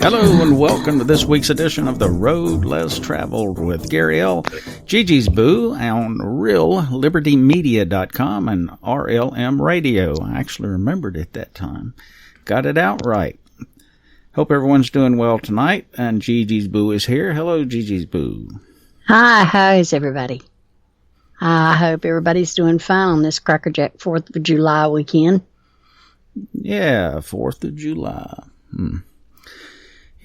Hello and welcome to this week's edition of The Road Less Traveled with Gary L. Gigi's Boo on rlm-radio.com and rlm-radio. I actually remembered it that time. Got it out right. Hope everyone's doing well tonight, and Gigi's Boo is here. Hello, Gigi's Boo. Hi, how's everybody? I hope everybody's doing fine on this Crackerjack 4th of July weekend. Yeah, 4th of July.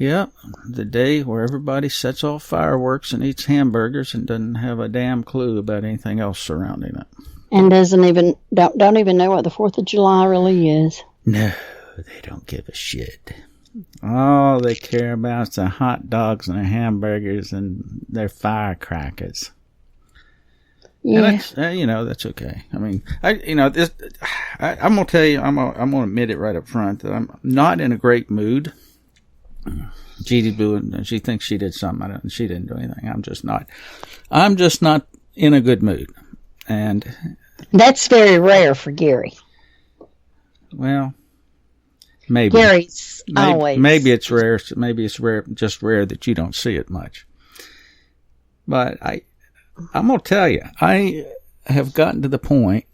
Yep, the day where everybody sets off fireworks and eats hamburgers and doesn't have a damn clue about anything else surrounding it. And don't even know what the 4th of July really is. No, they don't give a shit. All they care about is the hot dogs and the hamburgers and their firecrackers. Yeah. And that's, that's okay. I mean, I'm going to tell you, I'm going to admit it right up front that I'm not in a great mood. Gigi Boo, she thinks she did something. She didn't do anything. I'm just not in a good mood. And that's very rare for Gary. Well, maybe. Gary's always. Maybe it's rare. Maybe it's rare, just rare that you don't see it much. But I'm going to tell you, I have gotten to the point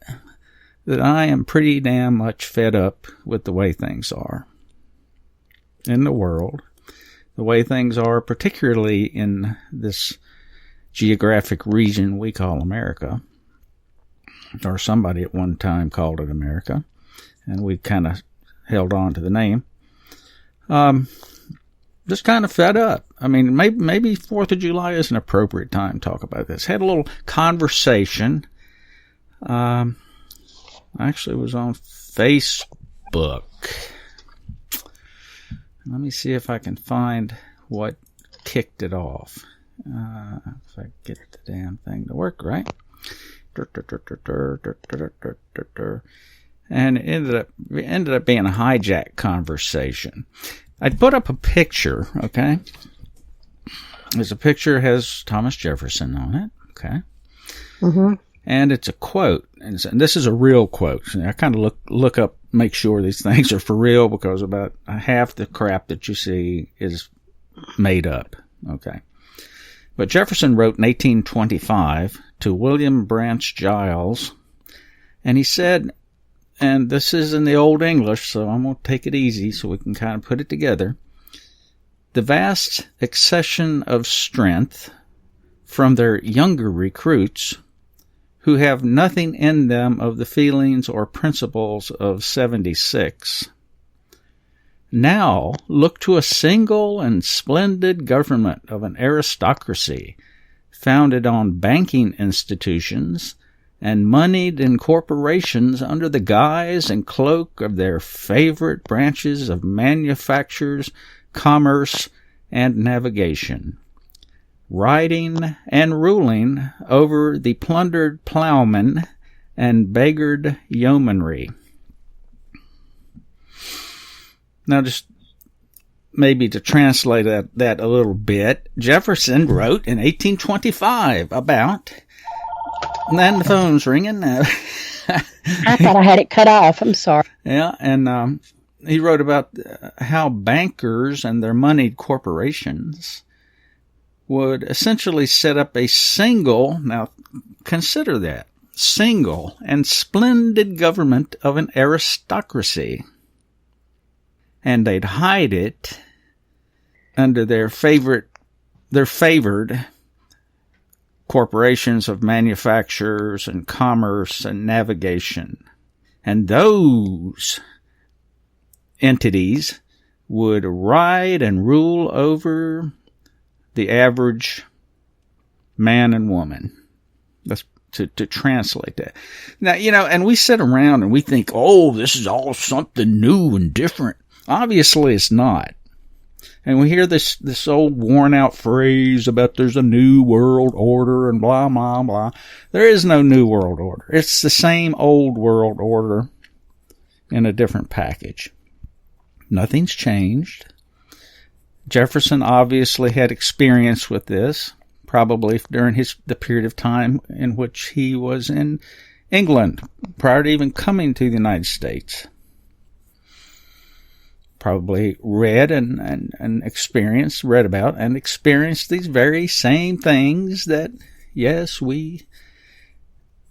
that I am pretty damn much fed up with the way things are in the world, the way things are, particularly in this geographic region we call America, or somebody at one time called it America, and we kind of held on to the name. Just kind of fed up. I mean, maybe 4th of July is an appropriate time to talk about this. Had a little conversation. Actually, it was on Facebook. Let me see if I can find what kicked it off. If I get the damn thing to work right. And it ended up being a hijack conversation. I put up a picture, okay? There's a picture has Thomas Jefferson on it, okay? Mm-hmm. And it's a quote, and this is a real quote. I kind of look up, make sure these things are for real, because about half the crap that you see is made up, okay? But Jefferson wrote in 1825 to William Branch Giles, and he said, and this is in the Old English, so I'm going to take it easy so we can kind of put it together. The vast accession of strength from their younger recruits who have nothing in them of the feelings or principles of 76, now look to a single and splendid government of an aristocracy founded on banking institutions and moneyed in corporations under the guise and cloak of their favorite branches of manufactures, commerce, and navigation, riding and ruling over the plundered plowmen and beggared yeomanry. Now, just maybe to translate that a little bit, Jefferson wrote in 1825 about... And then the phone's ringing. I thought I had it cut off. I'm sorry. Yeah, and he wrote about how bankers and their moneyed corporations would essentially set up a single, now consider that, single and splendid government of an aristocracy. And they'd hide it under their favored corporations of manufactures and commerce and navigation. And those entities would ride and rule over the average man and woman. That's to translate that. Now, and we sit around and we think, oh, this is all something new and different. Obviously, it's not. And we hear this old worn-out phrase about there's a new world order and blah, blah, blah. There is no new world order. It's the same old world order in a different package. Nothing's changed. Jefferson obviously had experience with this, probably during the period of time in which he was in England, prior to even coming to the United States. probably read read about and experienced these very same things that, yes, we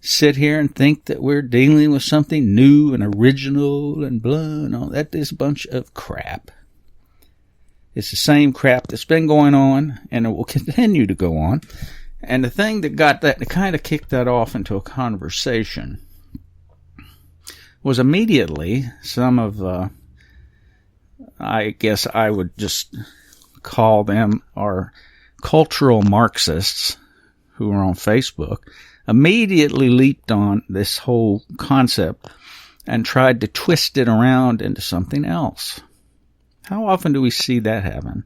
sit here and think that we're dealing with something new and original and blah and all that is a bunch of crap. It's the same crap that's been going on, and it will continue to go on. And the thing that kind of kicked that off into a conversation was immediately some of, I guess I would just call them our cultural Marxists who are on Facebook, immediately leaped on this whole concept and tried to twist it around into something else. How often do we see that happen?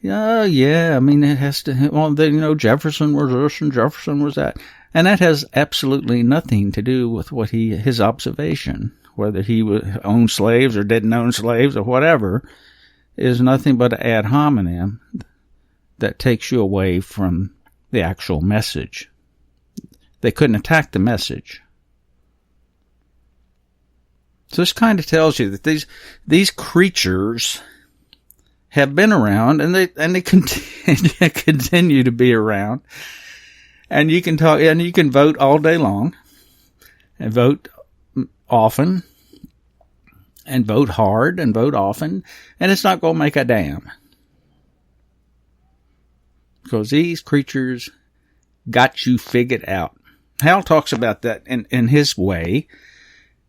Oh, yeah, I mean, it has to, well, Jefferson was this and Jefferson was that. And that has absolutely nothing to do with what his observation, whether he owned slaves or didn't own slaves or whatever, is nothing but an ad hominem that takes you away from the actual message. They couldn't attack the message. So this kind of tells you that these creatures have been around, and they continue to be around. And you can talk, and you can vote all day long, and vote often, and vote hard, and vote often, and it's not going to make a damn. Because these creatures got you figured out. Hal talks about that in his way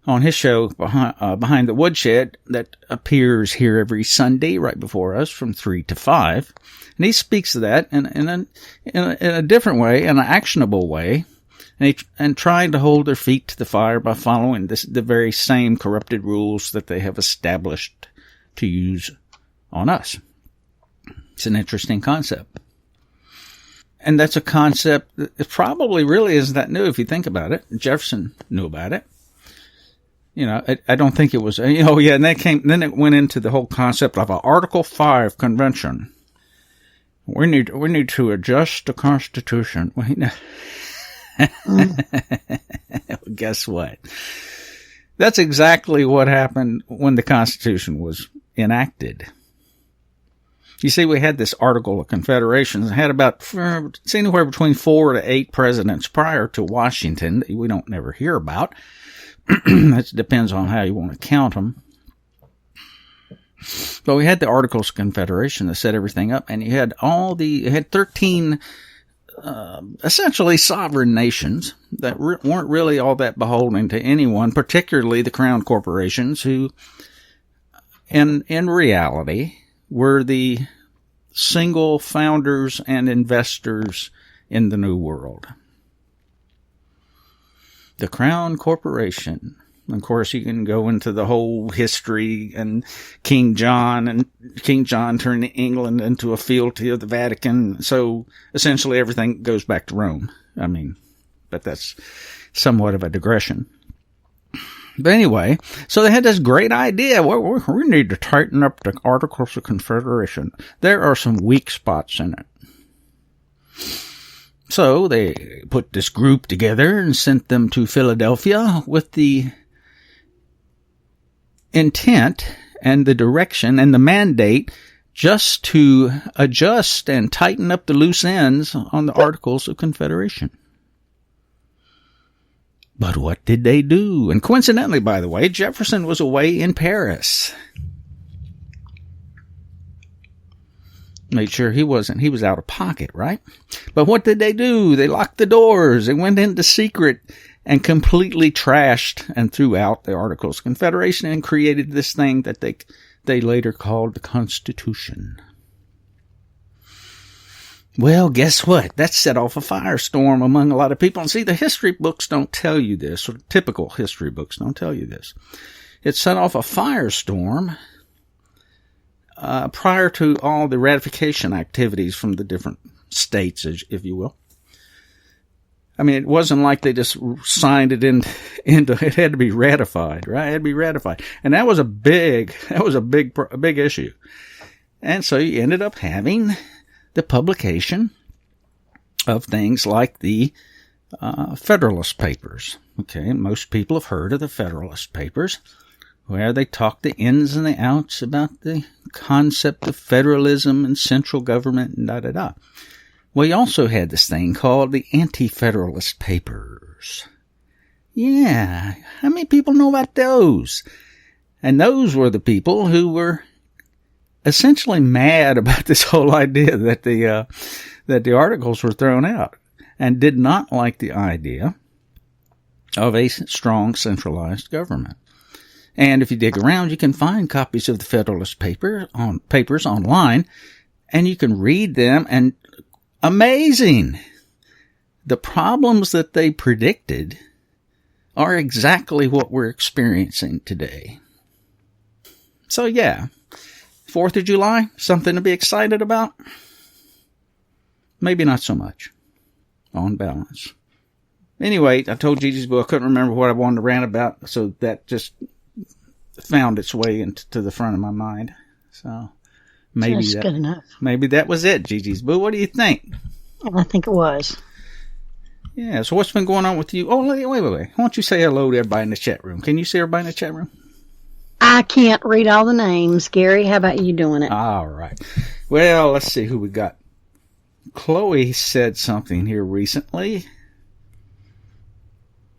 on his show Behind the Woodshed that appears here every Sunday right before us from 3 to 5. And he speaks to that in a different way, in an actionable way, and trying to hold their feet to the fire by following the very same corrupted rules that they have established to use on us. It's an interesting concept. And that's a concept that probably really isn't that new if you think about it. Jefferson knew about it. I don't think it was, and then it went into the whole concept of an Article 5 convention. We need to adjust the Constitution. Guess what? That's exactly what happened when the Constitution was enacted. You see, we had this Article of Confederation. It had it's anywhere between 4 to 8 presidents prior to Washington that we don't never hear about. That depends on how you want to count them. But we had the Articles of Confederation that set everything up, and you had 13 essentially sovereign nations that weren't really all that beholden to anyone, particularly the crown corporations, who in reality were the single founders and investors in the New World. The Crown Corporation. Of course, you can go into the whole history and King John turning England into a fealty of the Vatican. So essentially everything goes back to Rome. But that's somewhat of a digression. But anyway, so they had this great idea. We need to tighten up the Articles of Confederation. There are some weak spots in it. So they put this group together and sent them to Philadelphia with the intent and the direction and the mandate just to adjust and tighten up the loose ends on the Articles of Confederation. But what did they do? And coincidentally, by the way, Jefferson was away in Paris. Made sure he was out of pocket, right? But what did they do? They locked the doors. They went into secret and completely trashed and threw out the Articles of Confederation and created this thing that they later called the Constitution. Well, guess what? That set off a firestorm among a lot of people. And see, the history books don't tell you this, or typical history books don't tell you this. It set off a firestorm prior to all the ratification activities from the different states, if you will. It wasn't like they just signed it into it had to be ratified, right? It had to be ratified. And that was a big issue. And so you ended up having the publication of things like the Federalist Papers. Okay, most people have heard of the Federalist Papers. where they talked the ins and the outs about the concept of federalism and central government and da-da-da. Well, you also had this thing called the Anti-Federalist Papers. Yeah, how many people know about those? And those were the people who were essentially mad about this whole idea that the articles were thrown out, and did not like the idea of a strong centralized government. And if you dig around, you can find copies of the Federalist Papers online, and you can read them, and amazing! The problems that they predicted are exactly what we're experiencing today. So yeah, 4th of July, something to be excited about? Maybe not so much, on balance. Anyway, I told Gigi's Boo I couldn't remember what I wanted to rant about, so that just found its way into the front of my mind. So maybe that's good enough. Maybe that was it, Gigi's Boo. What do you think? I think it was. Yeah, so what's been going on with you? Oh, wait. Why don't you say hello to everybody in the chat room? Can you see everybody in the chat room? I can't read all the names. Gary, how about you doing it? All right. Well, let's see who we got. Chloe said something here recently.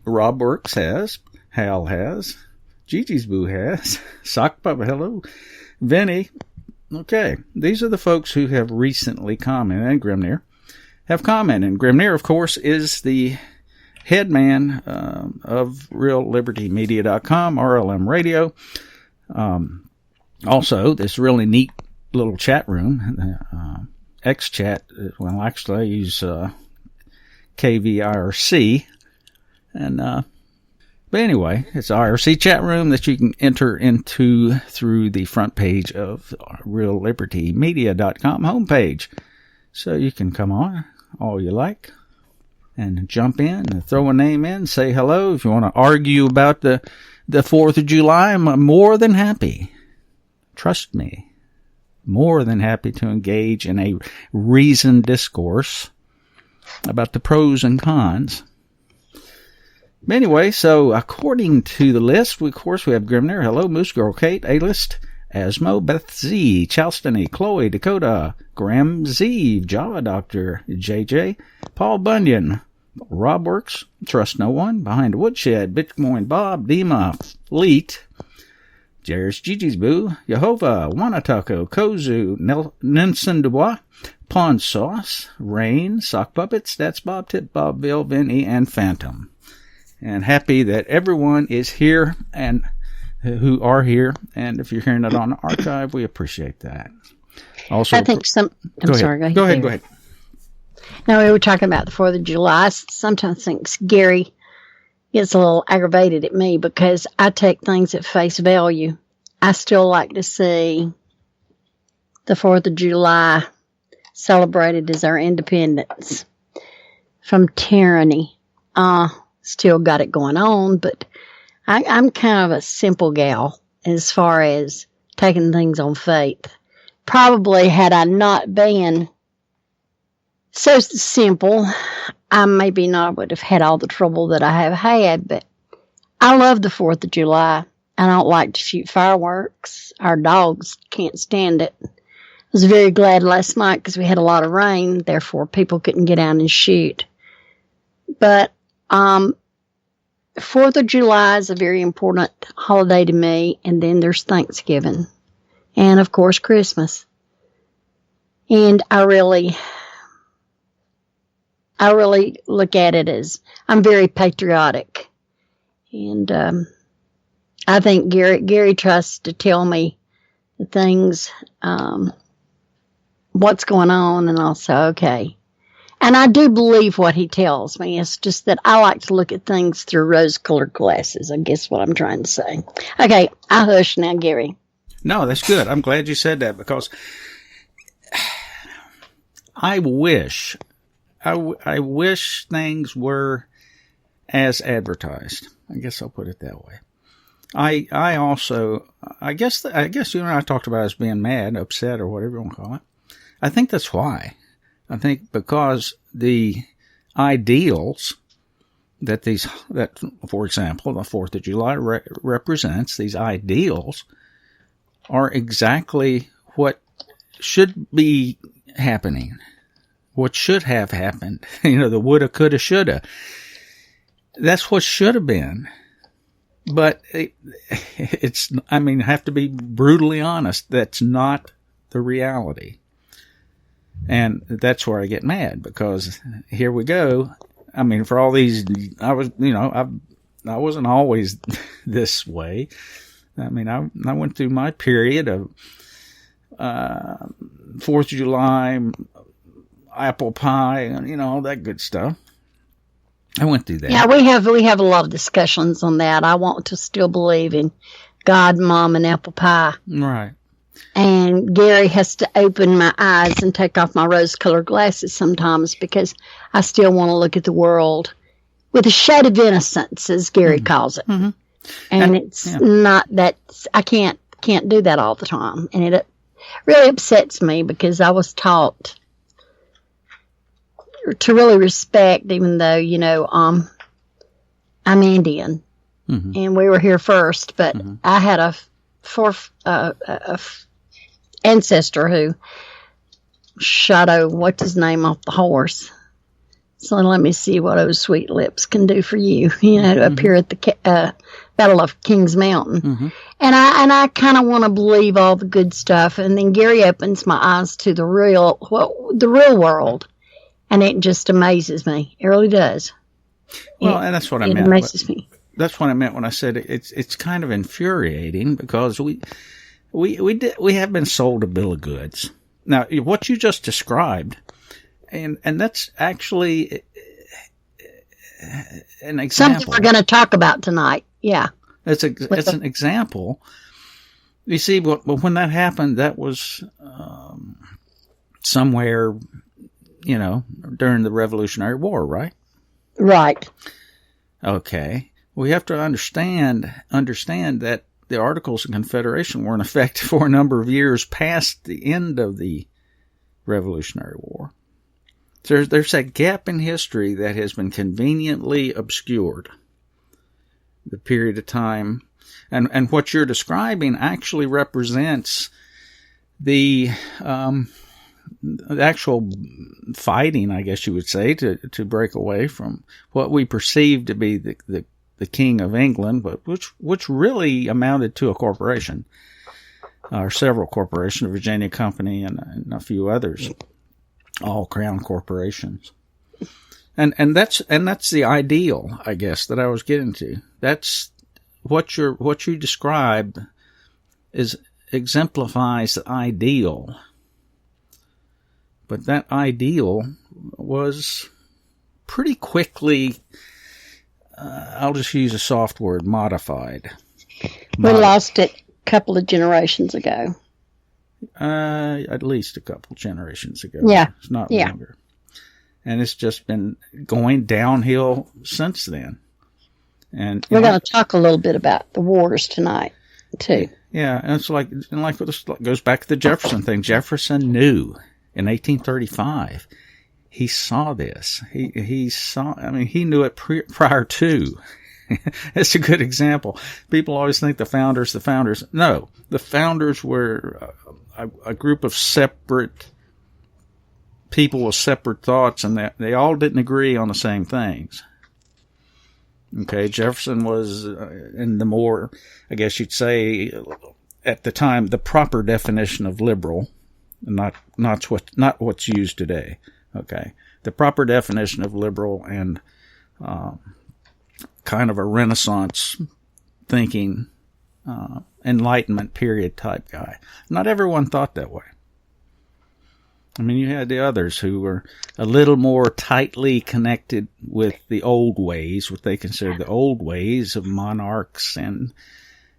Rob Works has. Hal has. Gigi's Boo has. Sock Papa, hello. Vinny. Okay. These are the folks who have recently commented. And Grimnir have commented. And Grimnir, of course, is the head man of rlm-radio.com, rlm-radio. Also, this really neat little chat room, XChat. Well, actually, I use KVIRC. And, but anyway, it's an IRC chat room that you can enter into through the front page of rlm-radio.com homepage. So you can come on all you like and jump in and throw a name in, say hello. If you want to argue about the 4th of July, I'm more than happy. Trust me. More than happy to engage in a reasoned discourse about the pros and cons. But anyway, so according to the list, we have Grimnir, hello, Moose Girl, Kate, A-List, Asmo, Beth Z, Charlestony, Chloe, Dakota, Graham Z, Java Doctor, JJ, Paul Bunyan, Rob Works, Trust No One, Behind the Woodshed, Bitcoin Bob, Dima, Fleet, Jairus Gigi's Boo, Yehovah, Wanatako, Kozu, Nelson Dubois, Pawn Sauce, Rain, Sock Puppets, That's Bob, Tip Bob, Bill, Vinny, and Phantom. And happy that everyone is here and who are here. And if you're hearing it on the archive, we appreciate that. Also, I think I'm sorry. Go ahead. No, we were talking about the 4th of July. I sometimes think Gary gets a little aggravated at me because I take things at face value. I still like to see the 4th of July celebrated as our independence from tyranny. Still got it going on, but I'm kind of a simple gal as far as taking things on faith. Probably had I not been so simple, I maybe not would have had all the trouble that I have had, but I love the 4th of July. I don't like to shoot fireworks. Our dogs can't stand it. I was very glad last night because we had a lot of rain, therefore people couldn't get out and shoot. But 4th of July is a very important holiday to me, and then there's Thanksgiving, and of course Christmas. And I really look at it as I'm very patriotic, and I think Gary tries to tell me the things, what's going on, and I'll say okay. And I do believe what he tells me. It's just that I like to look at things through rose-colored glasses, I guess what I'm trying to say. Okay, I hush now, Gary. No, that's good. I'm glad you said that because I wish things were as advertised. I guess I'll put it that way. I also, I guess you and I talked about us being mad, upset, or whatever you want to call it. I think that's why. I think because the ideals that for example, the 4th of July represents, these ideals are exactly what should be happening, what should have happened. The woulda, coulda, shoulda. That's what should have been. But I have to be brutally honest, that's not the reality. And that's where I get mad, because here we go. For all these, I wasn't always this way. I went through my period of 4th of July, apple pie, and all that good stuff. I went through that. Yeah, we have a lot of discussions on that. I want to still believe in God, Mom, and apple pie. Right. And Gary has to open my eyes and take off my rose-colored glasses sometimes, because I still want to look at the world with a shade of innocence, as Gary calls it. Mm-hmm. And it's not that I can't do that all the time. And it really upsets me, because I was taught to really respect, even though, I'm Indian, and we were here first, but I had a ancestor who shot what's his name off the horse. So let me see what those sweet lips can do for you, to appear at the Battle of Kings Mountain. And I kind of want to believe all the good stuff. And then Gary opens my eyes to the real world. And it just amazes me. It really does. Well, and that's what I meant. It amazes me. That's what I meant when I said it's kind of infuriating, because we have been sold a bill of goods. Now, what you just described, and that's actually an example. Something we're going to talk about tonight. Yeah. It's an example. You see, when that happened, that was somewhere, during the Revolutionary War, right? Right. Okay. We have to understand that the Articles of Confederation were in effect for a number of years past the end of the Revolutionary War. There's that gap in history that has been conveniently obscured. The period of time, and what you're describing actually represents the actual fighting, I guess you would say, to break away from what we perceive to be the King of England, but which really amounted to a corporation, or several corporations, Virginia Company and a few others, all crown corporations. And that's the ideal, I guess, that I was getting to. That's what you described exemplifies the ideal. But that ideal was pretty quickly, I'll just use a soft word, modified. We lost it a couple of generations ago. At least a couple generations ago. Yeah. It's not longer. And it's just been going downhill since then. And we're going to talk a little bit about the wars tonight, too. Yeah, and it's like this goes back to the Jefferson thing. Jefferson knew in 1835. He saw this. He saw. I mean, he knew it prior to. It's a good example. People always think the founders. No, the founders were a group of separate people with separate thoughts, and they all didn't agree on the same things. Okay, Jefferson was in the more, I guess you'd say, at the time, the proper definition of liberal, not what's used today. Okay, the proper definition of liberal and kind of a Renaissance thinking, Enlightenment period type guy. Not everyone thought that way. I mean, you had the others who were a little more tightly connected with the old ways, what they considered the old ways of monarchs and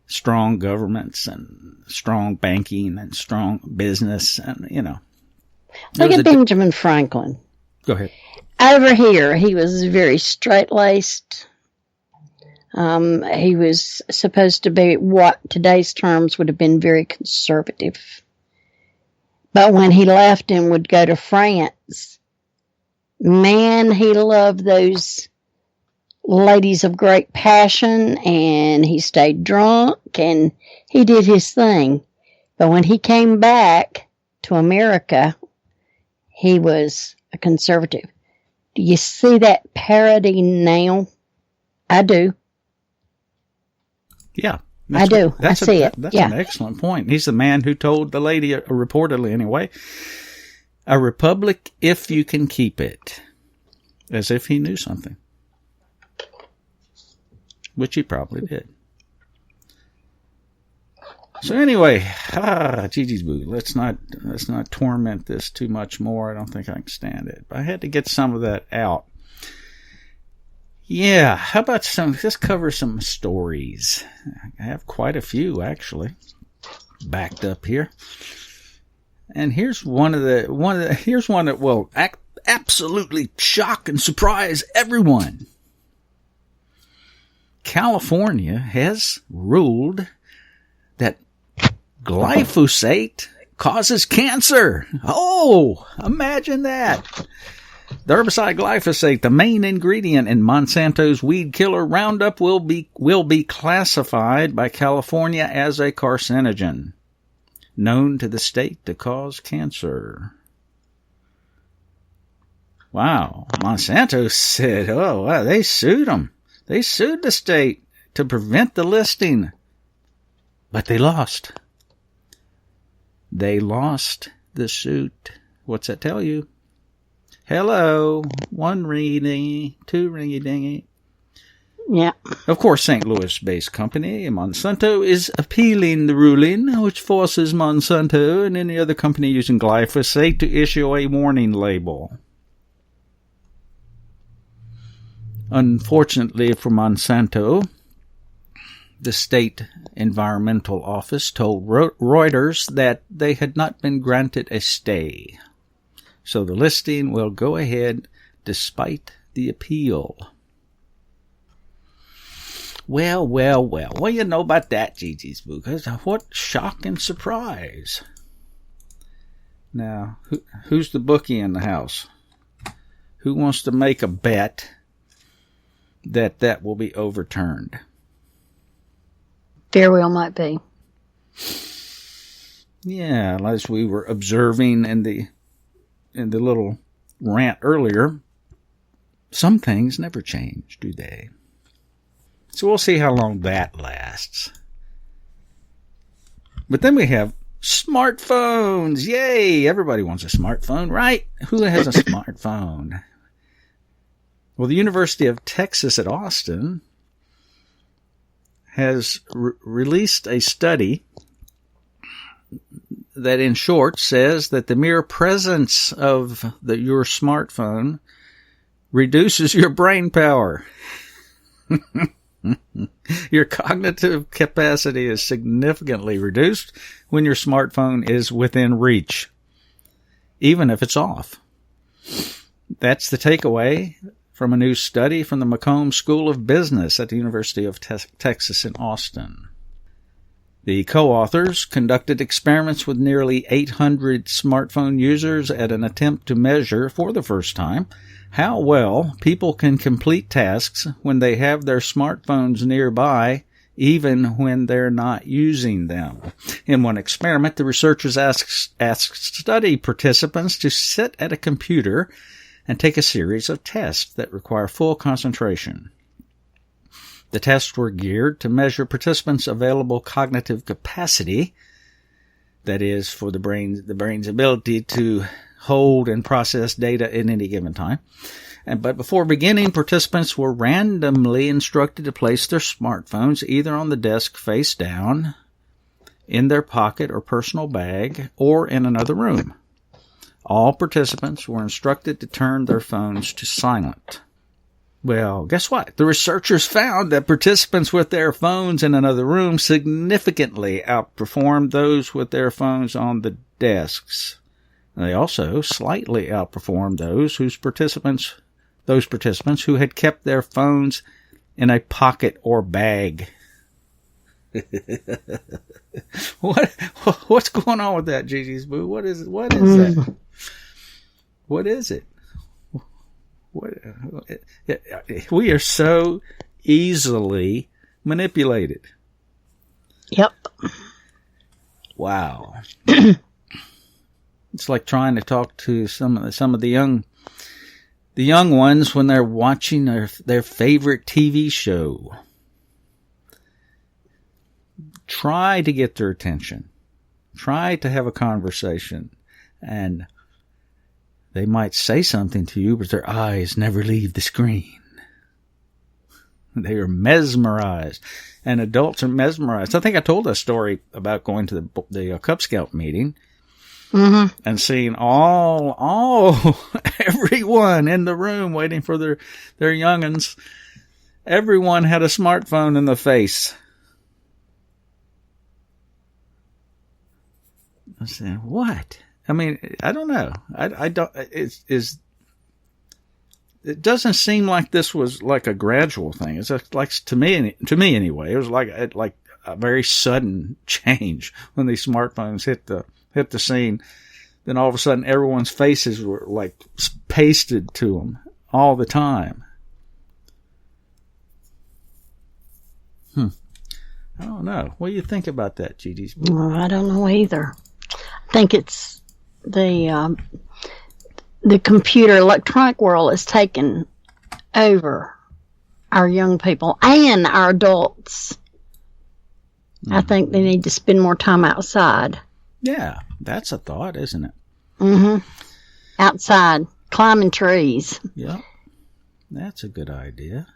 strong governments and strong banking and strong business and, you know. Look at Benjamin Franklin. Go ahead. Over here, he was very straight-laced. He was supposed to be what today's terms would have been very conservative. But when he left and would go to France, man, he loved those ladies of great passion, and he stayed drunk, and he did his thing. But when he came back to America, he was a conservative. Do you see that parody now? I do. Yeah. I do. I see it. That's an excellent point. He's the man who told the lady, reportedly anyway, a republic if you can keep it. As if he knew something. Which he probably did. So anyway, Gigi's Boo. Let's not torment this too much more. I don't think I can stand it. But I had to get some of that out. Yeah, how about let's cover some stories. I have quite a few, actually, backed up here. And here's one that will absolutely shock and surprise everyone. California has ruled that glyphosate causes cancer. Oh, imagine that. The herbicide glyphosate, the main ingredient in Monsanto's weed killer Roundup, will be classified by California as a carcinogen, known to the state to cause cancer. Wow. Monsanto said, oh, wow, they sued them. They sued the state to prevent the listing. But they lost. They lost the suit. What's that tell you? Hello. One reading, two reading. Yeah. Of course, St. Louis-based company Monsanto is appealing the ruling, which forces Monsanto and any other company using glyphosate to issue a warning label. Unfortunately for Monsanto, the state environmental office told Reuters that they had not been granted a stay. So the listing will go ahead despite the appeal. Well. What do you know about that, Gigi's Boo? What shock and surprise. Now, who's the bookie in the house? Who wants to make a bet that will be overturned? Very well might be. Yeah, as we were observing in the little rant earlier, some things never change, do they? So we'll see how long that lasts. But then we have smartphones. Yay! Everybody wants a smartphone, right? Who has a smartphone? Well, the University of Texas at Austin has released a study that, in short, says that the mere presence of your smartphone reduces your brain power. Your cognitive capacity is significantly reduced when your smartphone is within reach, even if it's off. That's the takeaway from a new study from the McComb School of Business at the University of Texas in Austin. The co-authors conducted experiments with nearly 800 smartphone users at an attempt to measure, for the first time, how well people can complete tasks when they have their smartphones nearby, even when they're not using them. In one experiment, the researchers asked study participants to sit at a computer and take a series of tests that require full concentration. The tests were geared to measure participants' available cognitive capacity, that is, for the brain's ability to hold and process data at any given time. But before beginning, participants were randomly instructed to place their smartphones either on the desk face down, in their pocket or personal bag, or in another room. All participants were instructed to turn their phones to silent. Well, guess what? The researchers found that participants with their phones in another room significantly outperformed those with their phones on the desks. They also slightly outperformed those participants who had kept their phones in a pocket or bag. What's going on with that, Gigi's Boo? What is that? What is it? We are so easily manipulated. Yep. Wow. It's like trying to talk to some of the young ones when they're watching their favorite TV show. Try to get their attention. Try to have a conversation, and they might say something to you, but their eyes never leave the screen. They are mesmerized, and adults are mesmerized. I think I told a story about going to the Cub Scout meeting and seeing everyone in the room waiting for their young'uns. Everyone had a smartphone in the face. I said, what? I mean, I don't know. I don't, it doesn't seem like this was like a gradual thing. It's like, to me anyway, it was like a very sudden change when these smartphones hit the scene. Then all of a sudden everyone's faces were like pasted to them all the time. I don't know. What do you think about that, Gigi? Well, I don't know either. I think it's the computer electronic world has taken over our young people and our adults. I think they need to spend more time outside. Yeah, that's a thought, isn't it? Outside, climbing trees. Yeah, that's a good idea.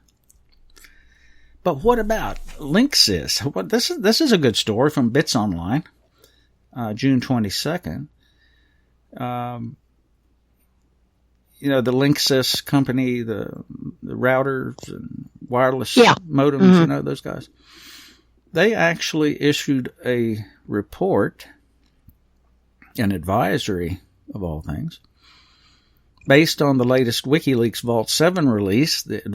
But what about Linksys? This is a good story from Bits Online, June 22nd. The Linksys company, the routers and wireless modems, those guys. They actually issued a report, an advisory of all things, based on the latest WikiLeaks Vault 7 release. The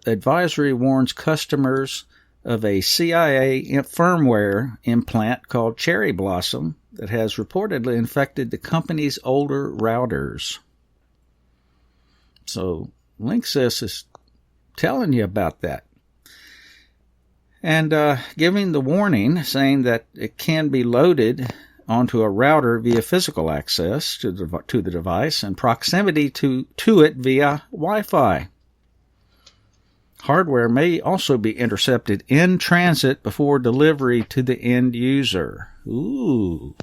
advisory warns customers of a CIA firmware implant called Cherry Blossom that has reportedly infected the company's older routers. So Linksys is telling you about that. And giving the warning, saying that it can be loaded onto a router via physical access to the device and proximity to it via Wi-Fi. Hardware may also be intercepted in transit before delivery to the end user. Ooh.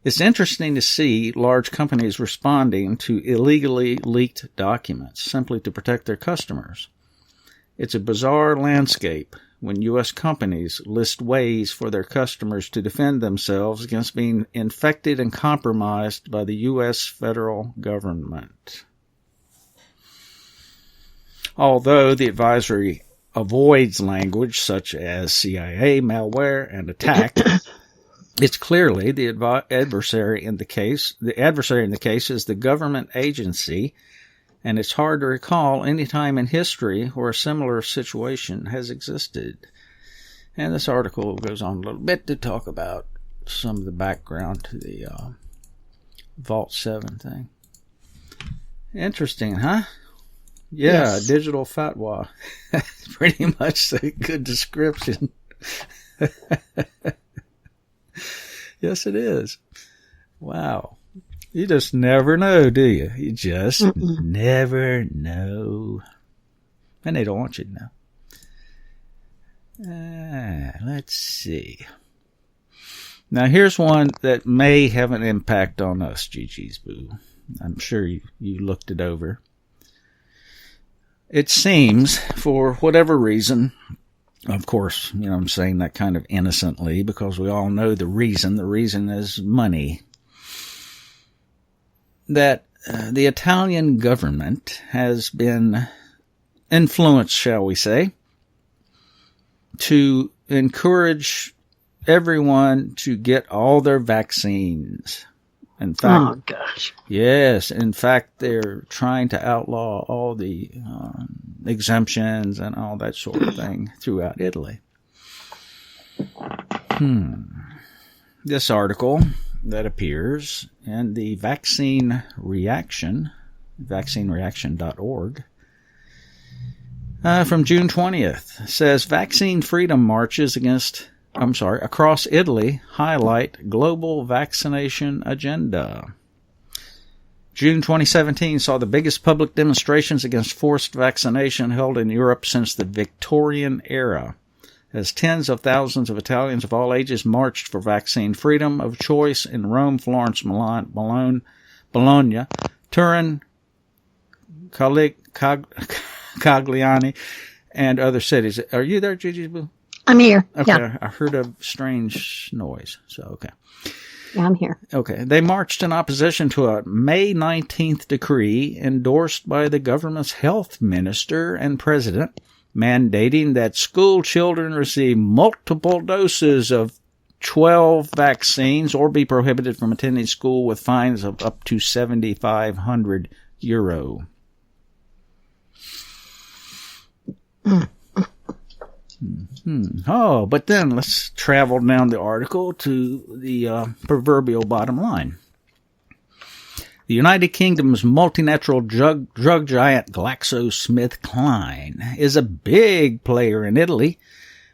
It's interesting to see large companies responding to illegally leaked documents simply to protect their customers. It's a bizarre landscape when U.S. companies list ways for their customers to defend themselves against being infected and compromised by the U.S. federal government. Although the advisory avoids language such as CIA, malware, and attack, it's clearly the adversary in the case. The adversary in the case is the government agency, and it's hard to recall any time in history where a similar situation has existed. And this article goes on a little bit to talk about some of the background to the Vault 7 thing. Interesting, huh? Yeah, yes. Digital fatwa. That's pretty much a good description. Yes, it is. Wow. You just never know, do you? You just never know. And they don't want you to know. Let's see. Now, here's one that may have an impact on us, Gigi's Boo. I'm sure you looked it over. It seems, for whatever reason, of course, I'm saying that kind of innocently because we all know the reason. The reason is money. That the Italian government has been influenced, shall we say, to encourage everyone to get all their vaccines. In fact, oh gosh, yes. In fact, they're trying to outlaw all the exemptions and all that sort of thing throughout Italy. This article that appears in the Vaccine Reaction, vaccinereaction.org, from June 20th. It says vaccine freedom marches across Italy highlight global vaccination agenda. June 2017 saw the biggest public demonstrations against forced vaccination held in Europe since the Victorian era, as tens of thousands of Italians of all ages marched for vaccine freedom of choice in Rome, Florence, Milan, Bologna, Turin, Cagliari, and other cities. Are you there, Gigi Boo? I'm here. Okay, Yeah. I heard a strange noise, so okay. Yeah, I'm here. Okay. They marched in opposition to a May 19th decree endorsed by the government's health minister and president, mandating that school children receive multiple doses of 12 vaccines or be prohibited from attending school with fines of up to €7,500. Oh, but then let's travel down the article to the proverbial bottom line. The United Kingdom's multinational drug giant GlaxoSmithKline is a big player in Italy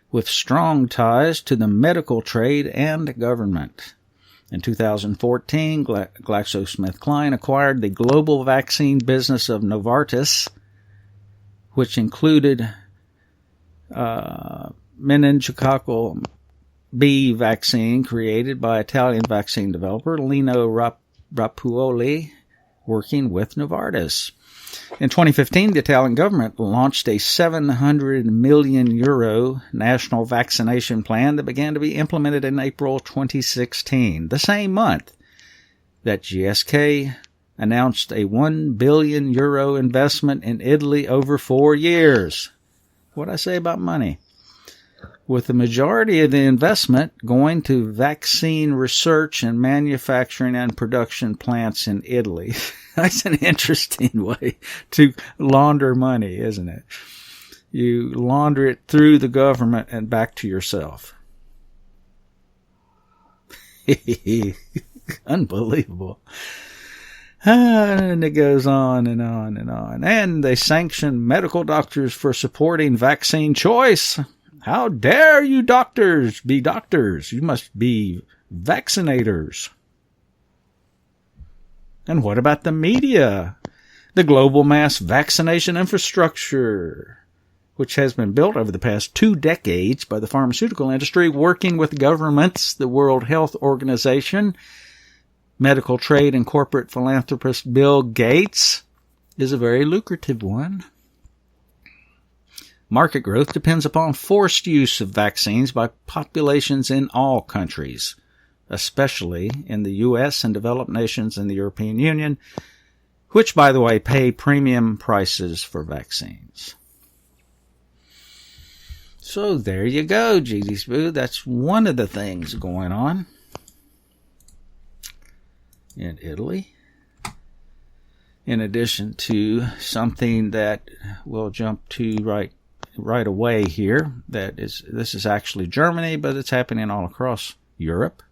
with strong ties to the medical trade and government. In 2014, GlaxoSmithKline acquired the global vaccine business of Novartis, which included meningococcal B vaccine created by Italian vaccine developer Lino Rappuoli, working with Novartis. In 2015, the Italian government launched a €700 million national vaccination plan that began to be implemented in April 2016, the same month that GSK announced a €1 billion investment in Italy over 4 years. What'd I say about money? With the majority of the investment going to vaccine research and manufacturing and production plants in Italy. That's an interesting way to launder money, isn't it? You launder it through the government and back to yourself. Unbelievable. And it goes on and on and on. And they sanction medical doctors for supporting vaccine choice. How dare you doctors be doctors? You must be vaccinators. And what about the media? The global mass vaccination infrastructure, which has been built over the past 2 decades by the pharmaceutical industry, working with governments, the World Health Organization, medical trade and corporate philanthropist Bill Gates, is a very lucrative one. Market growth depends upon forced use of vaccines by populations in all countries, especially in the U.S. and developed nations in the European Union, which, by the way, pay premium prices for vaccines. So there you go, Gigi Spoo. That's one of the things going on in Italy. In addition to something that we'll jump to right away here, this is actually Germany, but it's happening all across Europe.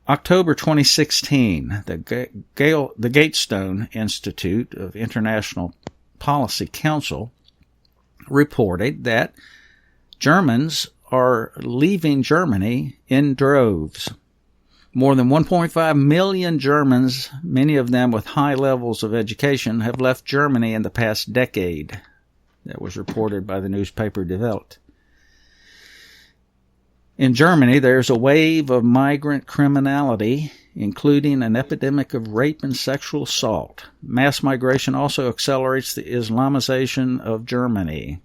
October 2016, the Gatestone Institute of International Policy Council reported that Germans are leaving Germany in droves. More than 1.5 million Germans, many of them with high levels of education, have left Germany in the past decade. That was reported by the newspaper Die Welt. In Germany, there's a wave of migrant criminality, including an epidemic of rape and sexual assault. Mass migration also accelerates the Islamization of Germany.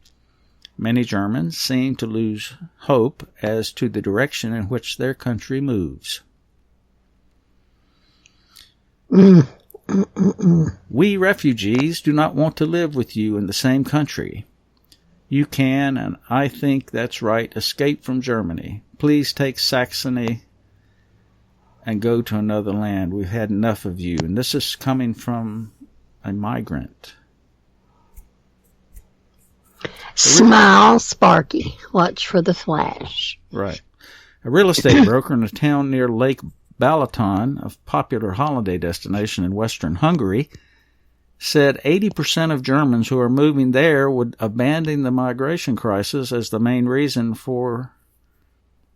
Many Germans seem to lose hope as to the direction in which their country moves. We refugees do not want to live with you in the same country. You can, and I think that's right, escape from Germany. Please take Saxony and go to another land. We've had enough of you. And this is coming from a migrant. Smile, Sparky. Watch for the flash. Right. A real estate broker in a town near Lake Balaton, a popular holiday destination in western Hungary, said 80% of Germans who are moving there would abandon the migration crisis as the main reason for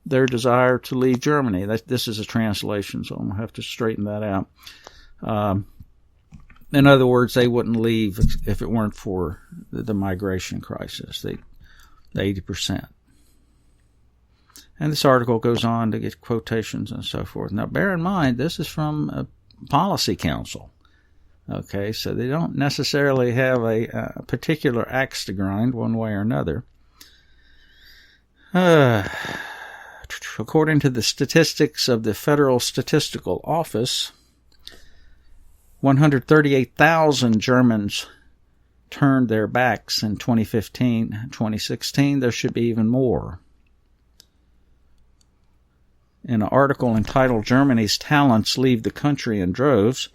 their desire to leave Germany. This is a translation, so I'm going to have to straighten that out. In other words, they wouldn't leave if it weren't for the migration crisis, the 80%. And this article goes on to get quotations and so forth. Now, bear in mind, this is from a policy council. Okay, so they don't necessarily have a particular axe to grind one way or another. According to the statistics of the Federal Statistical Office, 138,000 Germans turned their backs in 2015. 2016, there should be even more. In an article entitled Germany's Talents Leave the Country in Droves,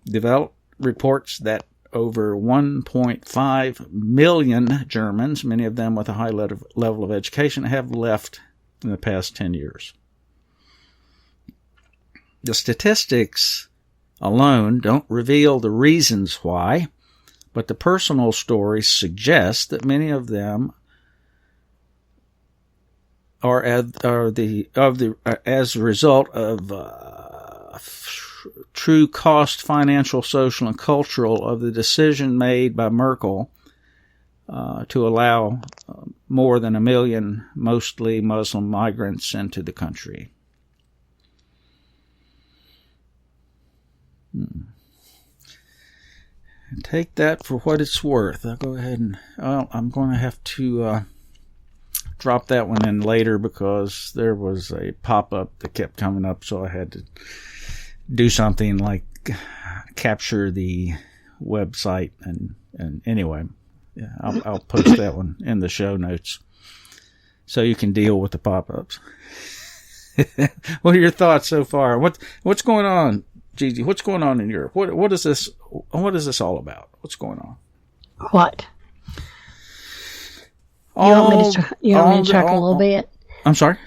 Develop reports that over 1.5 million Germans, many of them with a high level of education, have left in the past 10 years. The statistics alone don't reveal the reasons why, but the personal stories suggest that many of them are as a result of true cost, financial, social, and cultural of the decision made by Merkel to allow more than 1 million, mostly Muslim migrants into the country. Take that for what it's worth. I'll go ahead and I'm going to have to drop that one in later because there was a pop-up that kept coming up, so I had to do something like capture the website and anyway, yeah, I'll post that one in the show notes so you can deal with the pop-ups. What are your thoughts so far? What's going on, Gigi? What's going on in Europe? What is this all about? What's going on? What? You want me to talk a little bit? I'm sorry?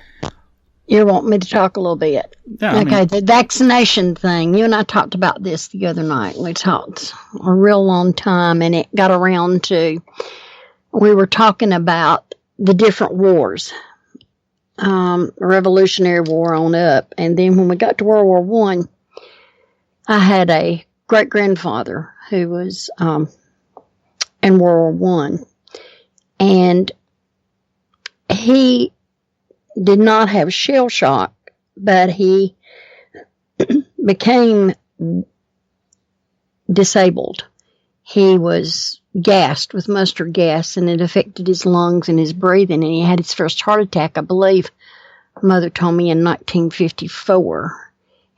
You want me to talk a little bit? Yeah, okay, the vaccination thing. You and I talked about this the other night. We talked a real long time, and it got around to, we were talking about the different wars. Revolutionary War on up. And then when we got to World War I, I had a great-grandfather who was in World War I. And he did not have shell shock, but he became disabled. He was gassed with mustard gas, and it affected his lungs and his breathing, and he had his first heart attack, I believe, Mother told me, in 1954.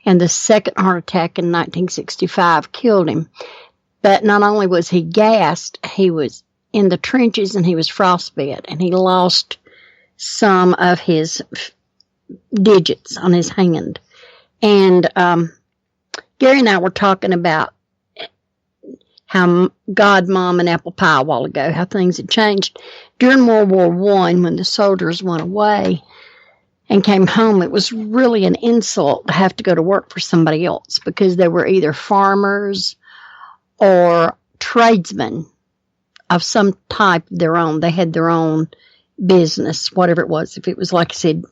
And the second heart attack in 1965 killed him. But not only was he gassed, he was in the trenches and he was frostbitten, and he lost some of his digits on his hand. And Gary and I were talking about how God, Mom, and Apple Pie a while ago, how things had changed. During World War I, when the soldiers went away and came home, it was really an insult to have to go to work for somebody else because they were either farmers or tradesmen of some type of their own. They had their own business, whatever it was. If it was, like I said,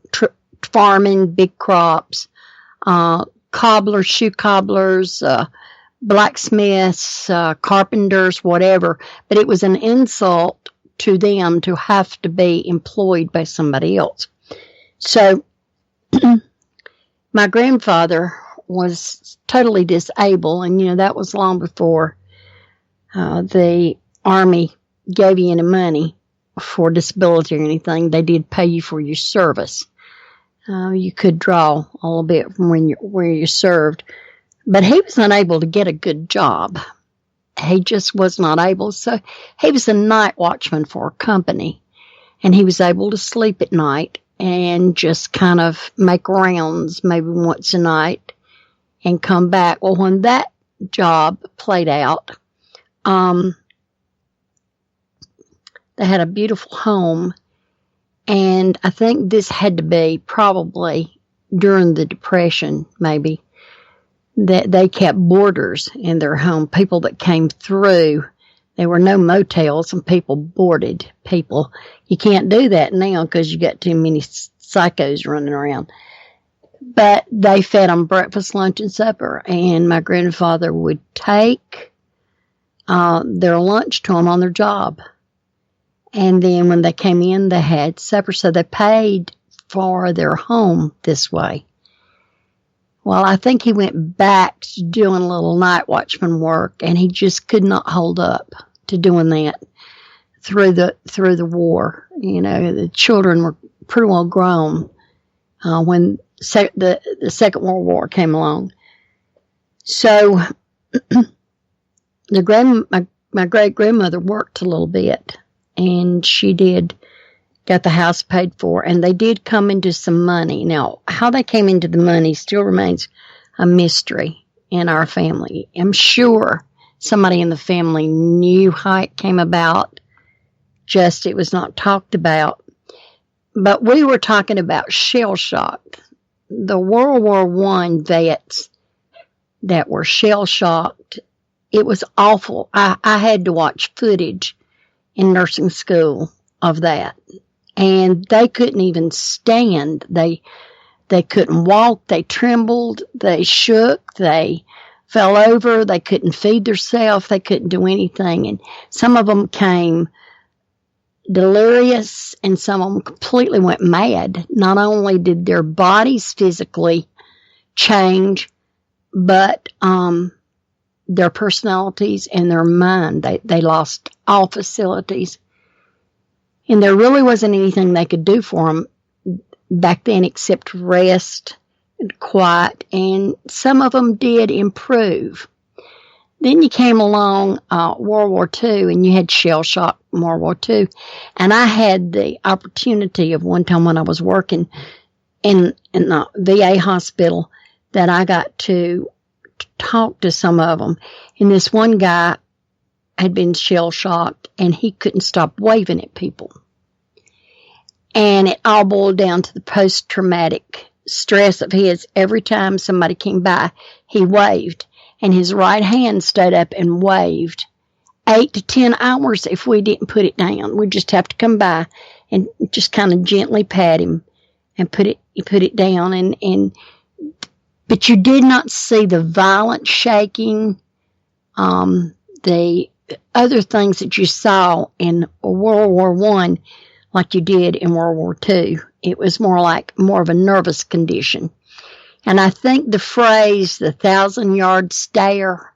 farming, big crops, cobblers, shoe cobblers, blacksmiths, carpenters, whatever. But it was an insult to them to have to be employed by somebody else. So my grandfather was totally disabled, and, that was long before the Army gave you any money for disability or anything. They did pay you for your service. You could draw a little bit from where you served. But he was unable to get a good job. He just was not able. So he was a night watchman for a company. And he was able to sleep at night and just kind of make rounds maybe once a night and come back. Well, when that job played out, they had a beautiful home, And I think this had to be probably during the Depression, maybe, that they kept boarders in their home, people that came through. There were no motels and people boarded people. You can't do that now because you got too many psychos running around. But they fed them breakfast, lunch, and supper. And my grandfather would take their lunch to them on their job. And then when they came in, they had supper. So they paid for their home this way. Well, I think he went back to doing a little night watchman work, and he just could not hold up to doing that through the war. You know, the children were pretty well grown when the Second World War came along. So my great grandmother worked a little bit, and she got the house paid for, and they did come into some money. Now, how they came into the money still remains a mystery in our family. I'm sure somebody in the family knew how it came about, just it was not talked about. But we were talking about shell shock. The World War I vets that were shell shocked, it was awful. I had to watch footage in nursing school of that. And they couldn't even stand. They couldn't walk. They trembled. They shook. They fell over. They couldn't feed themselves. They couldn't do anything. And some of them came delirious, and some of them completely went mad. Not only did their bodies physically change, but their personalities and their mind. They lost all facilities. And there really wasn't anything they could do for them back then except rest and quiet. And some of them did improve. Then you came along World War II, and you had shell shock in World War II. And I had the opportunity of one time when I was working in the VA hospital that I got to talk to some of them. And this one guy had been shell shocked, and he couldn't stop waving at people. And it all boiled down to the post-traumatic stress of his. Every time somebody came by, he waved, and his right hand stood up and waved 8 to 10 hours if we didn't put it down. We'd just have to come by and just kind of gently pat him and put it down. But you did not see the violent shaking, the other things that you saw in World War I, like you did in World War II. It was more of a nervous condition. And I think the phrase, the 1,000-yard stare,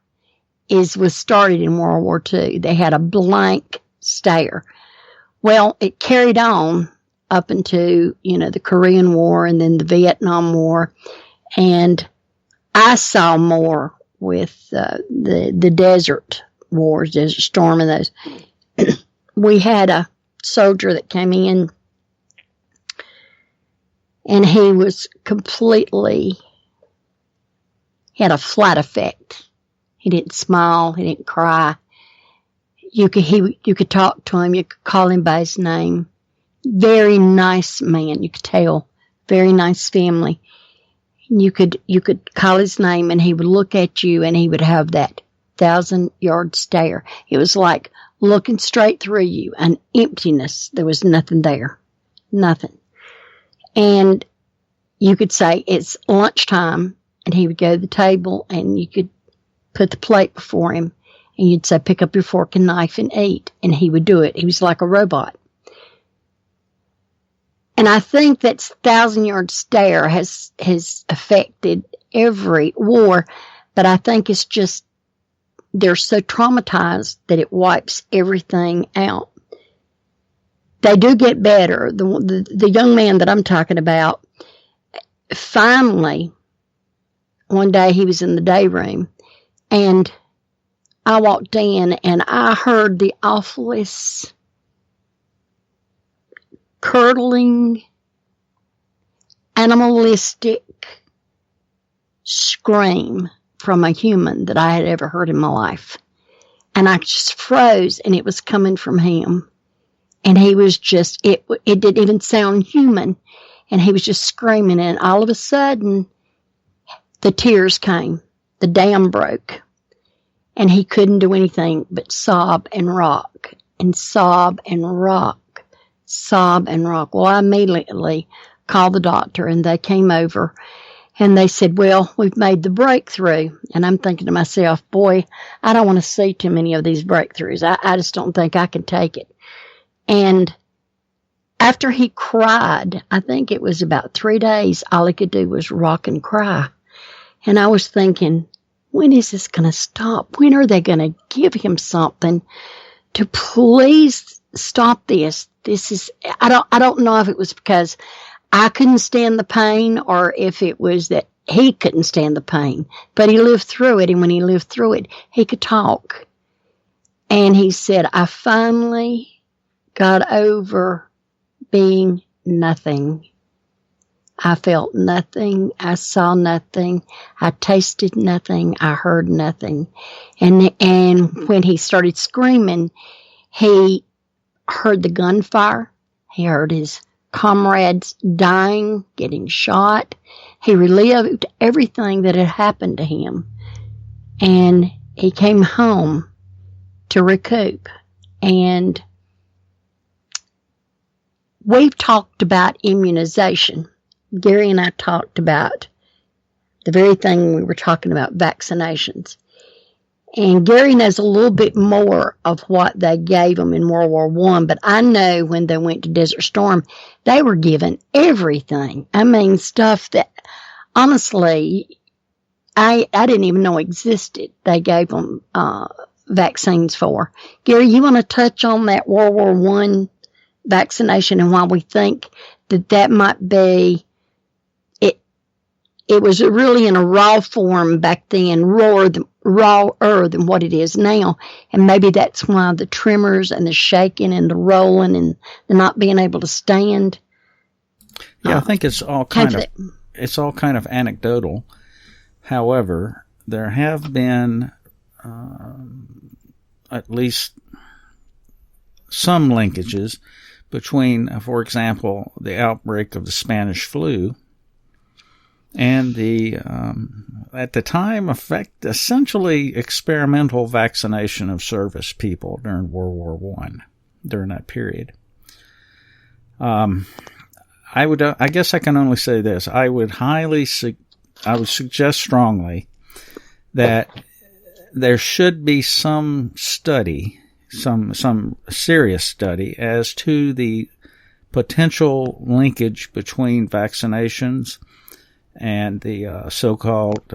was started in World War II. They had a blank stare. Well, it carried on up into, the Korean War and then the Vietnam War. And I saw more with the desert wars, Desert Storm and those. We had a soldier that came in, and he was had a flat effect. He didn't smile. He didn't cry. You could talk to him. You could call him by his name. Very nice man. You could tell. Very nice family. You could call his name, and he would look at you, and he would have that 1,000-yard stare. It was like looking straight through you, an emptiness. There was nothing there. Nothing. And you could say, it's lunchtime, and he would go to the table, and you could put the plate before him, and you'd say, pick up your fork and knife and eat. And he would do it. He was like a robot. And I think that 1,000-yard stare has affected every war, but I think it's just they're so traumatized that it wipes everything out. They do get better. The young man that I'm talking about, finally, one day he was in the day room, and I walked in, and I heard the awfulest curdling, animalistic scream from a human that I had ever heard in my life. And I just froze, and it was coming from him. And he was just, it didn't even sound human. And he was just screaming. And all of a sudden, the tears came. The dam broke. And he couldn't do anything but sob and rock. And sob and rock. Sob and rock. Well, I immediately called the doctor, and they came over. And they said, well, we've made the breakthrough. And I'm thinking to myself, boy, I don't want to see too many of these breakthroughs. I just don't think I can take it. And after he cried, I think it was about 3 days, all he could do was rock and cry. And I was thinking, when is this going to stop? When are they going to give him something to please stop this? This is, I don't know if it was because I couldn't stand the pain or if it was that he couldn't stand the pain, but he lived through it. And when he lived through it, he could talk. And he said, I finally got over being nothing. I felt nothing. I saw nothing. I tasted nothing. I heard nothing. And when he started screaming, he heard the gunfire. He heard his comrades dying, getting shot. He relived everything that had happened to him. And he came home to recoup. And we've talked about immunization. Gary and I talked about the very thing we were talking about, vaccinations. And Gary knows a little bit more of what they gave them in World War I, but I know when they went to Desert Storm, they were given everything. I mean, stuff that, honestly, I didn't even know existed. They gave them vaccines for. Gary, you want to touch on that World War I vaccination and why we think that might be, it was really in a raw form back then, rawer than what it is now. And maybe that's why the tremors and the shaking and the rolling and the not being able to stand. Yeah, I think it's all kind of anecdotal. However, there have been at least some linkages between, for example, the outbreak of the Spanish flu and the, at the time, essentially experimental vaccination of service people during World War I, during that period. I guess I can only say this. I would suggest strongly that there should be some study, some serious study as to the potential linkage between vaccinations and the so-called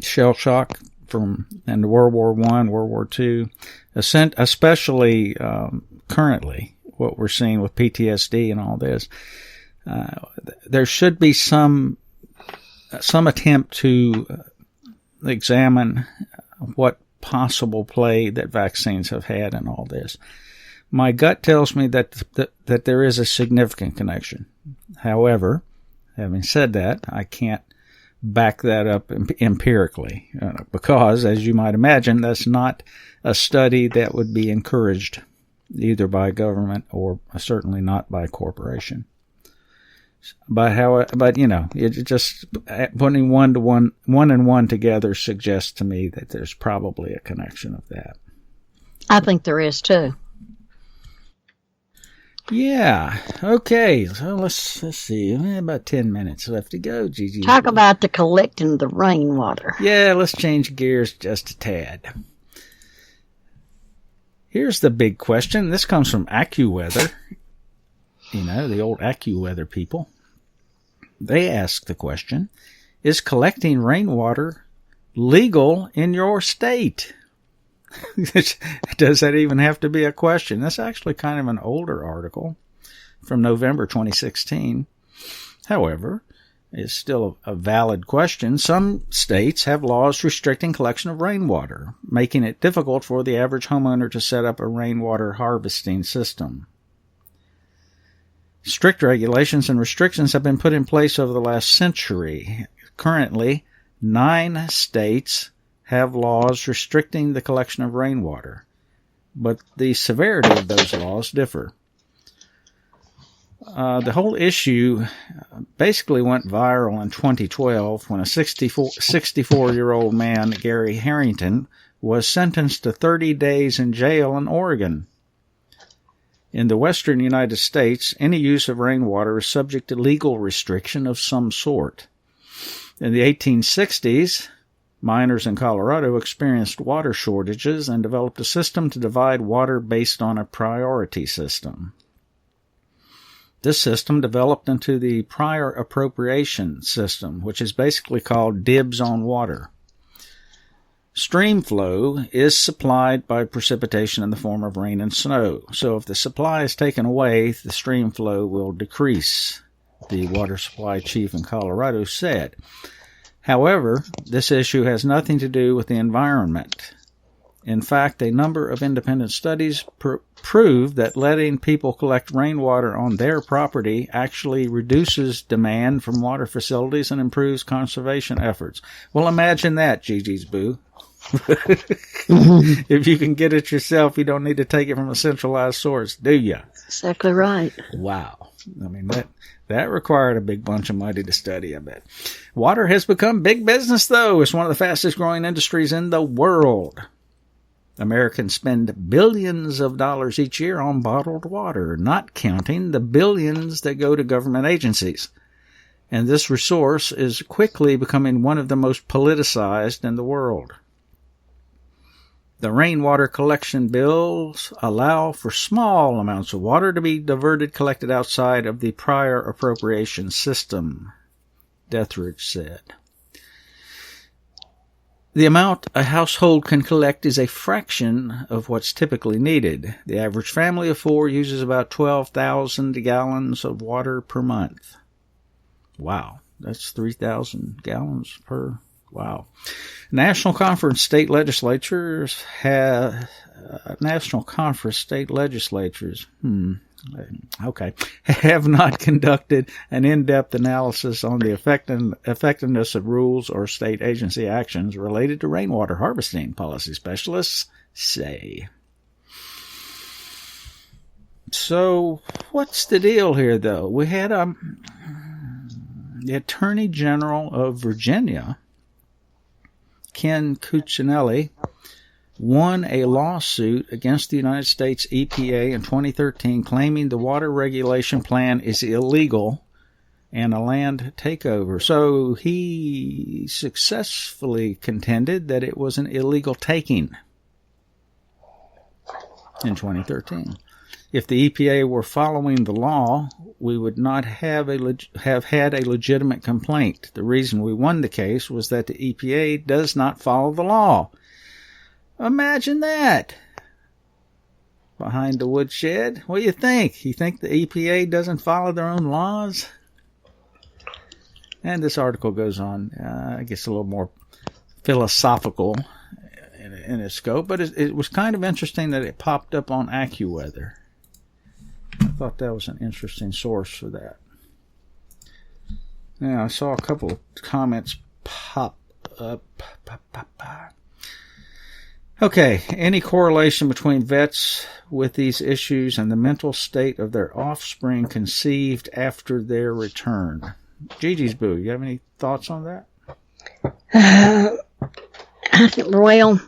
shell shock from in World War I, World War II, especially currently what we're seeing with PTSD and all this. There should be some attempt to examine what possible play that vaccines have had in all this. My gut tells me that there is a significant connection. However, having said that, I can't back that up empirically because, as you might imagine, that's not a study that would be encouraged either by government or certainly not by corporation. But you know, it just putting one and one together suggests to me that there's probably a connection of that. I think there is too. Yeah. Okay. So let's see. About 10 minutes left to go, Gigi. Talk about the collecting the rainwater. Yeah, let's change gears just a tad. Here's the big question. This comes from AccuWeather. You know, the old AccuWeather people. They ask the question, is collecting rainwater legal in your state? Does that even have to be a question? That's actually kind of an older article from November 2016. However, it's still a valid question. Some states have laws restricting collection of rainwater, making it difficult for the average homeowner to set up a rainwater harvesting system. Strict regulations and restrictions have been put in place over the last century. Currently, 9 states have laws restricting the collection of rainwater. but the severity of those laws differ. The whole issue basically went viral in 2012 when a 64-year-old man, Gary Harrington, was sentenced to 30 days in jail in Oregon. In the western United States, any use of rainwater is subject to legal restriction of some sort. In the 1860s, miners in Colorado experienced water shortages and developed a system to divide water based on a priority system. This system developed into the prior appropriation system, which is basically called dibs on water. Stream flow is supplied by precipitation in the form of rain and snow. So if the supply is taken away, the stream flow will decrease, the water supply chief in Colorado said. However, this issue has nothing to do with the environment. In fact, a number of independent studies prove that letting people collect rainwater on their property actually reduces demand from water facilities and improves conservation efforts. Well, imagine that, Gigi's Boo. If you can get it yourself, you don't need to take it from a centralized source, do you? Exactly right. Wow. I mean, that required a big bunch of money to study, I bet. Water has become big business, though. It's one of the fastest growing industries in the world. Americans spend billions of dollars each year on bottled water, not counting the billions that go to government agencies. And this resource is quickly becoming one of the most politicized in the world. The rainwater collection bills allow for small amounts of water to be collected outside of the prior appropriation system, Deathridge said. The amount a household can collect is a fraction of what's typically needed. The average family of 4 uses about 12,000 gallons of water per month. Wow, that's 3,000 gallons per. Wow. National conference state legislatures have not conducted an in-depth analysis on the effectiveness of rules or state agency actions related to rainwater harvesting, policy specialists say. So, what's the deal here, though? We had the Attorney General of Virginia, Ken Cuccinelli, won a lawsuit against the United States EPA in 2013 claiming the water regulation plan is illegal and a land takeover. So he successfully contended that it was an illegal taking in 2013. If the EPA were following the law, we would not have had a legitimate complaint. The reason we won the case was that the EPA does not follow the law. Imagine that. Behind the woodshed. What do you think? You think the EPA doesn't follow their own laws? And this article goes on, I guess, a little more philosophical in its scope, but it was kind of interesting that it popped up on AccuWeather. I thought that was an interesting source for that. Now, I saw a couple of comments pop up. Okay, any correlation between vets with these issues and the mental state of their offspring conceived after their return? Gigi's Boo, you have any thoughts on that? Well,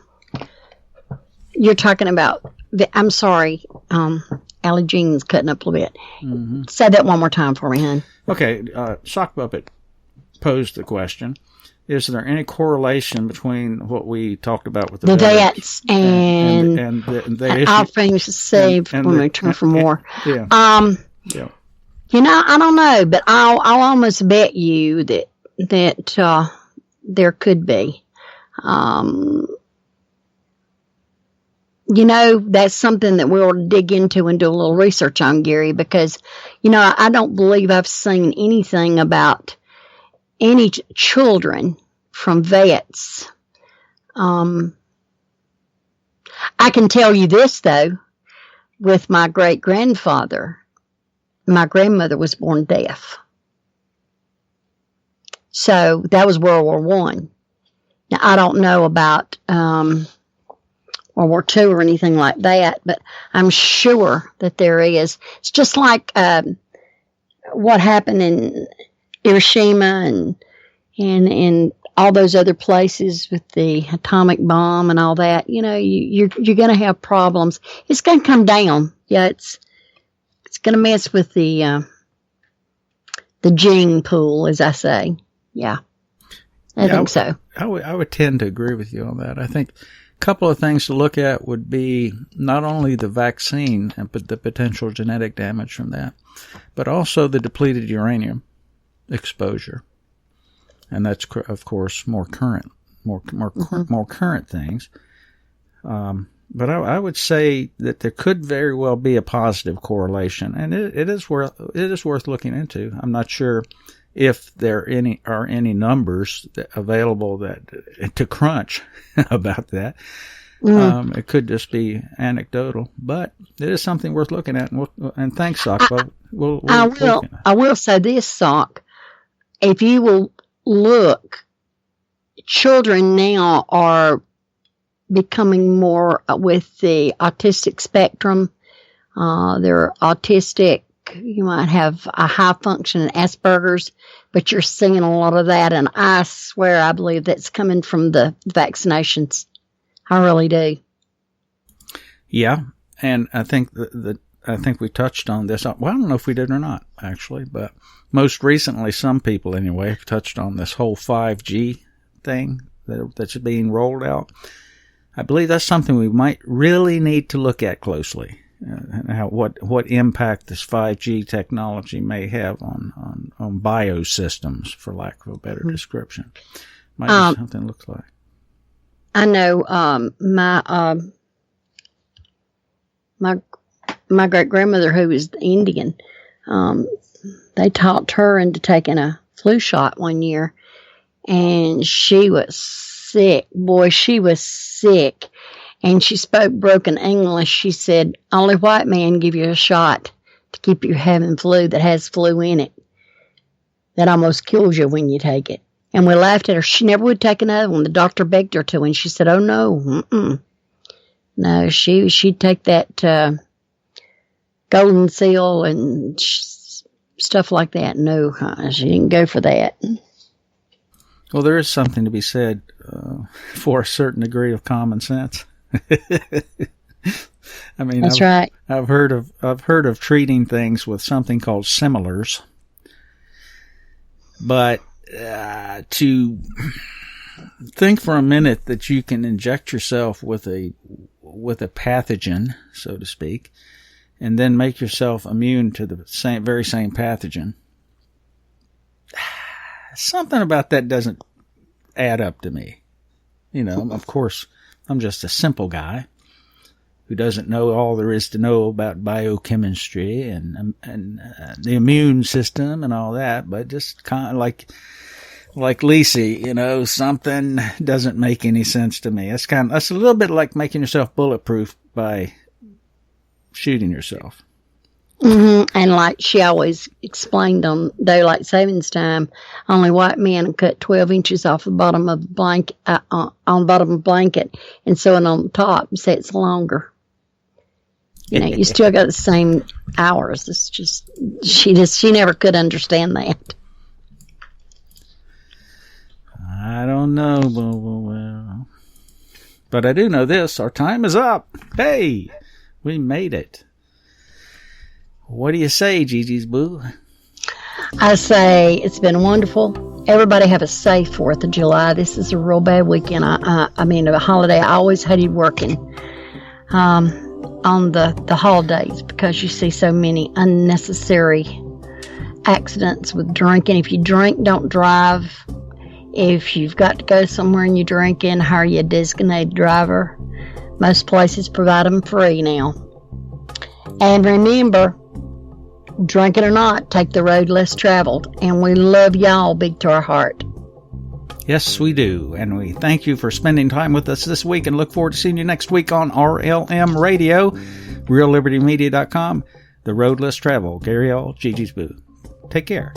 you're talking about, I'm sorry, Allie Jean's cutting up a little bit. Mm-hmm. Say that one more time for me, hon. Okay, Sock Puppet posed the question. Is there any correlation between what we talked about with the vets and the offerings saved when we return for more? Yeah. Yeah. You know, I don't know, but I'll almost bet you that there could be. You know, that's something that we'll dig into and do a little research on, Gary, because, you know, I don't believe I've seen anything about any children from vets. I can tell you this, though, with my great-grandfather, my grandmother was born deaf. So that was World War I. Now, I don't know about World War II or anything like that, but I'm sure that there is. It's just like what happened in Hiroshima and all those other places with the atomic bomb and all that. You know, you're going to have problems. It's going to come down. Yeah, it's going to mess with the gene pool, as I say. Yeah, I think so. I would tend to agree with you on that. I think a couple of things to look at would be not only the vaccine, but the potential genetic damage from that, but also the depleted uranium exposure. And that's, of course, more current things. But I would say that there could very well be a positive correlation, and it is worth looking into. I'm not sure if there are any numbers available to crunch about that. It could just be anecdotal, but it is something worth looking at. And thanks, Sock. I will say this, Sock. If you will look, children now are becoming more with the autistic spectrum. They're autistic. You might have a high function Asperger's, but you're seeing a lot of that. And I swear, I believe that's coming from the vaccinations. I really do. Yeah. And I think I think we touched on this. Well, I don't know if we did or not, actually, but most recently, some people anyway have touched on this whole 5G thing that's being rolled out. I believe that's something we might really need to look at closely. What impact this 5G technology may have on biosystems, for lack of a better description. Might be something it looks like. I know my great grandmother, who was Indian, they talked her into taking a flu shot one year, and she was sick. Boy, she was sick. And she spoke broken English. She said, only white men give you a shot to keep you having flu that has flu in it. That almost kills you when you take it. And we laughed at her. She never would take another one. The doctor begged her to, and she said, oh, no. No, she'd take that golden seal and stuff like that. No, she didn't go for that. Well, there is something to be said for a certain degree of common sense. I mean, that's right. I've heard of treating things with something called similars, but to think for a minute that you can inject yourself with a pathogen, so to speak, and then make yourself immune to the very same pathogen. Something about that doesn't add up to me. You know, of course, I'm just a simple guy who doesn't know all there is to know about biochemistry and the immune system and all that, but just kind of like Lisi, you know, something doesn't make any sense to me. That's a little bit like making yourself bulletproof by shooting yourself. Mm-hmm. And like she always explained on daylight savings time, only white men cut 12 inches off the bottom of the blanket, on the bottom of the blanket, and sew it on the top and say it's longer. You know, you still got the same hours. It's just she never could understand that. I don't know, but I do know this: our time is up. Hey, we made it. What do you say, Gigi's Boo? I say it's been wonderful. Everybody have a safe 4th of July. This is a real bad weekend. I mean, a holiday. I always hated working on the holidays because you see so many unnecessary accidents with drinking. If you drink, don't drive. If you've got to go somewhere and you're drinking, hire you a designated driver. Most places provide them free now. And remember, drink it or not, take the road less traveled. And we love y'all big to our heart. Yes, we do. And we thank you for spending time with us this week and look forward to seeing you next week on RLM Radio, rlm-radio.com, The Road Less Traveled. Gary L. Gigi's Boo. Take care.